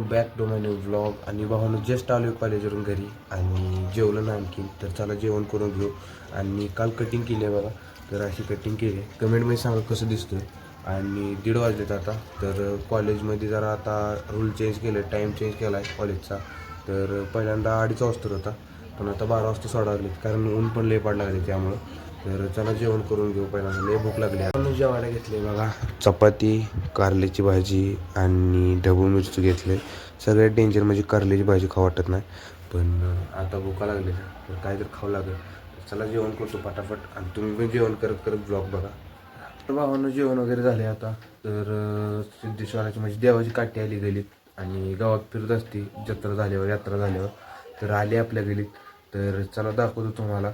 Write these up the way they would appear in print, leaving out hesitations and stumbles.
Back to my new vlog. आणि भावानं just आलो कॉलेजवरून घरी आणि जेवलं नाही आणखी, तर चला जेवण करून घेऊ. आणि काल कटिंग केली आहे बघा, तर अशी कटिंग केली आहे. कमेंटमध्ये सांगा कसं दिसतं. आणि 1:30 वाजलेत आता, तर कॉलेजमध्ये जरा आता रूल चेंज केले, टाईम चेंज केला आहे कॉलेजचा. तर पहिल्यांदा 2:30 वाजता होता, पण आता 12 वाजता सोडावं लागले, कारण ऊन पण लय पड लागले त्यामुळं. तर चला जेवण करून घेऊ. पहिल्यांदा लय भूक लागली. आपण जेवायला घेतले बघा, चपाती, कारल्याची भाजी आणि ढबू मिरची घेतले. सगळ्यात डेंजर म्हणजे कारल्याची भाजी खाऊ वाटत नाही, पण आता भूका लागली तर काहीतरी खावं लागेल. चला जेवण करतो पटापट, आणि तुम्ही पण जेवण करत करत ब्लॉग बघा. तर भावानं जेवण वगैरे झाले आता. तर सिद्धेश्वराची म्हणजे देवाची काठी आली गलीत, आणि गावात फिरत असते जत्रा झाल्यावर, यात्रा झाल्यावर. तर आली आपल्या गलीत, तर चला दाखवतो तुम्हाला.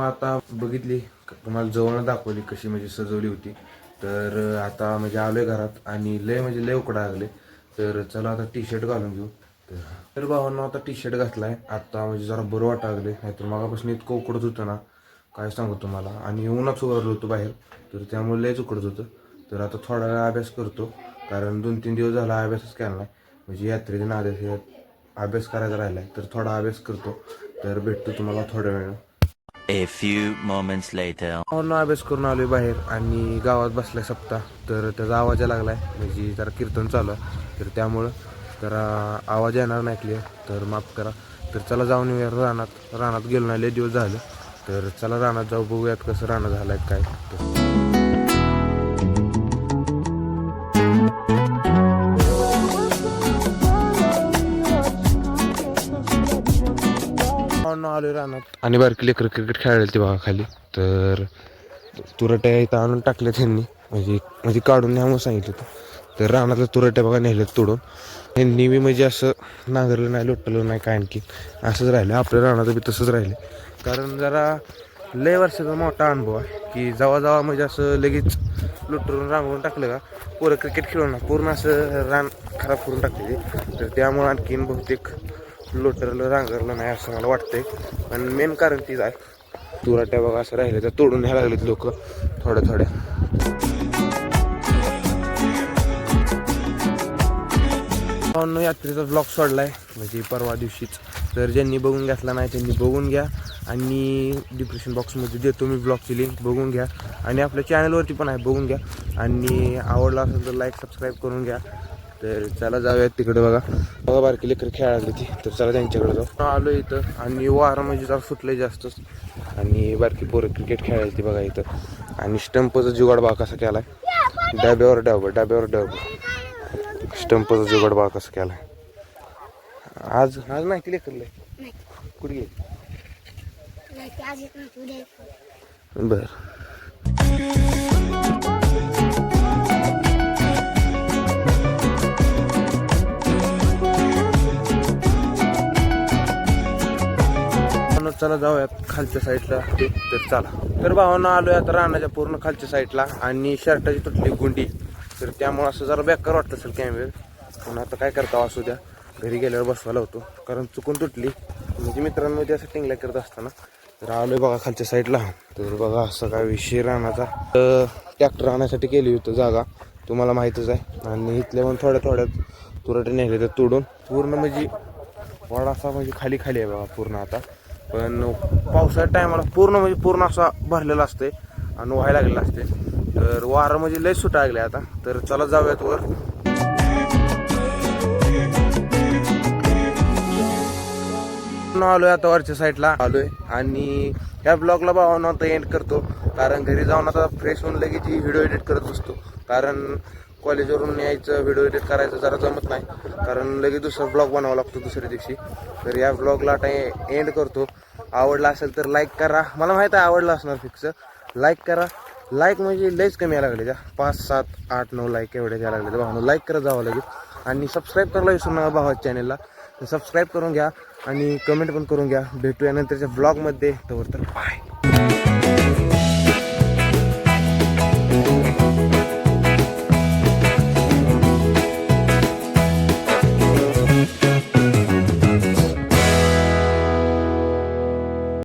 आता बघितली तुम्हाला जवळ दाखवली कशी म्हणजे सजवली होती. तर आता म्हणजे आलोय घरात, आणि लय म्हणजे लय उकडा लागले. तर चला आता टी शर्ट घालून घेऊ. तर भावांनो आता टी शर्ट घातलाय आता, म्हणजे जरा बरं वाटा लागले. नाहीतर मगापासून इतकं उकडत होतं ना, काय सांगू तुम्हाला. आणि उन्हाच उभारलं होतं बाहेर, तर त्यामुळे लयच उकडत होतं. तर आता थोडा वेळ अभ्यास करतो, कारण 2-3 दिवस झाला अभ्यासच केला नाही. म्हणजे यात्रेचा नाद अभ्यास करायचा राहिलाय, तर थोडा अभ्यास करतो. तर भेटतो तुम्हाला थोड्या वेळ. A few moments later. अभ्यास करून आलोय बाहेर, आणि गावात बसलाय सप्ताह. तर त्याचा आवाज लागलाय, म्हणजे जरा कीर्तन चालू आहे, तर त्यामुळं जरा आवाज येणार नाही क्लिअर, तर माफ करा. तर चला जाऊन येऊया रानात गेलो नाही लय दिवस झालं. तर चला रानात जाऊ, बघूयात कसं रानात झालंय काय. आलोय रानात, आणि बारकी लेकरं क्रिकेट खेळायला ती बघा खाली. तर तुरट्या इथं आणून टाकल्या त्यांनी, म्हणजे काढून न्या म्हणून सांगितलं होतं. तर रानातलं तुरट्या बघा नेल्यात तोडून. त्यांनी बी म्हणजे असं नांगरलं नाही, लोटलं नाही, काय आणखी असंच राहिलं. आपल्या रानात बी तसंच राहिलं, कारण जरा लय वर्षाचा मोठा अनुभव आहे की जेव्हा म्हणजे असं लगेच लुटरून रांगवून टाकलं का पोरं क्रिकेट खेळून ना पूर्ण असं रान खराब करून टाकले. तर त्यामुळे आणखीन बहुतेक लोटरलं रांगरलं नाही असं मला वाटतंय. पण मेन कारण तीच आहे, तुराट्या बघा असं राहिले तर तोडून घ्यायला लागलेत लोक थोड्या. यात्रेचा ब्लॉग सोडलाय म्हणजे परवा दिवशीच. तर ज्यांनी बघून घेतला नाही त्यांनी बघून घ्या, आणि डिस्क्रिप्शन बॉक्समध्ये देतो मी ब्लॉगची लिंक, बघून घ्या. आणि आपल्या चॅनलवरती पण आहे, बघून घ्या. आणि आवडला असेल तर लाईक सबस्क्राईब करून घ्या. तर चला जाऊयात तिकडे. बघा बारकी लेकर खेळायला ती, तर चला त्यांच्याकडे जाऊ. आलो इथं, आणि वारं म्हणजे जरा सुटलंय जास्तच, आणि बारकी पोरं क्रिकेट खेळायला ती बघा इथं. आणि स्टंपचा जुगाड बा कसा केलाय, डाब्यावर डाब स्टंपचा जुगाड बा कसा केलाय. आज नाही की लेकरलंय कुठे गेली बर. चला जाऊयात खालच्या साईडला. तर चला. तर भावांना आलोय आता रानाच्या पूर्ण खालच्या साईडला, आणि शर्टाची तुटली गुंडी, तर त्यामुळे असं जरा बेकार वाटतं असेल कॅमेरा. पण आता काय करता, असू द्या, घरी गेल्यावर बसवायला होतो, कारण चुकून तुटली. म्हणजे मित्रांमध्ये असं टिंगल्या करत असताना. तर आलोय बघा खालच्या साईडला. तर बघा असं काय विषय रानाचा. ट्रॅक्टर आणण्यासाठी केली होती जागा, तुम्हाला माहीतच आहे. आणि इथल्या पण थोड्यात तुरटे नेले तर तोडून पूर्ण, म्हणजे वाडा असा म्हणजे खाली आहे बघा पूर्ण आता. पण पावसाच्या टायमाला पूर्ण असा भरलेला असते आणि व्हायला लागलेला असते. तर वारं म्हणजे लय सुटा लागले आता. तर चला जाऊयात वर. आलोय आता वरच्या साईडला आलोय, आणि ह्या ब्लॉगला भावांनो आता एंड करतो, कारण घरी जाऊन आता फ्रेश होऊन लगेच व्हिडिओ एडिट करत असतो. कारण कॉलेजवरून यायचं व्हिडिओ एडिट करायचं जरा जमत नाही, कारण लगेच दुसरा ब्लॉग बनावा लागतो दुसऱ्या दिवशी. तर या ब्लॉगला आता एंड करतो. आवडला असेल तर लाईक करा, मला माहीत आहे आवडला असणार फिक्स. लाईक करा, लाईक म्हणजे लईच कमी यायला लागले त्या 5, 7, 8, 9 लाईक एवढे यायला लागले. भावानं लाईक करत जावं लगेच आणि सबस्क्राईब करायला विसरू नका भावाच्या चॅनलला. तर सबस्क्राईब करून घ्या आणि कमेंट पण करून घ्या. भेटूया नंतरच्या ब्लॉगमध्ये. तर बाय.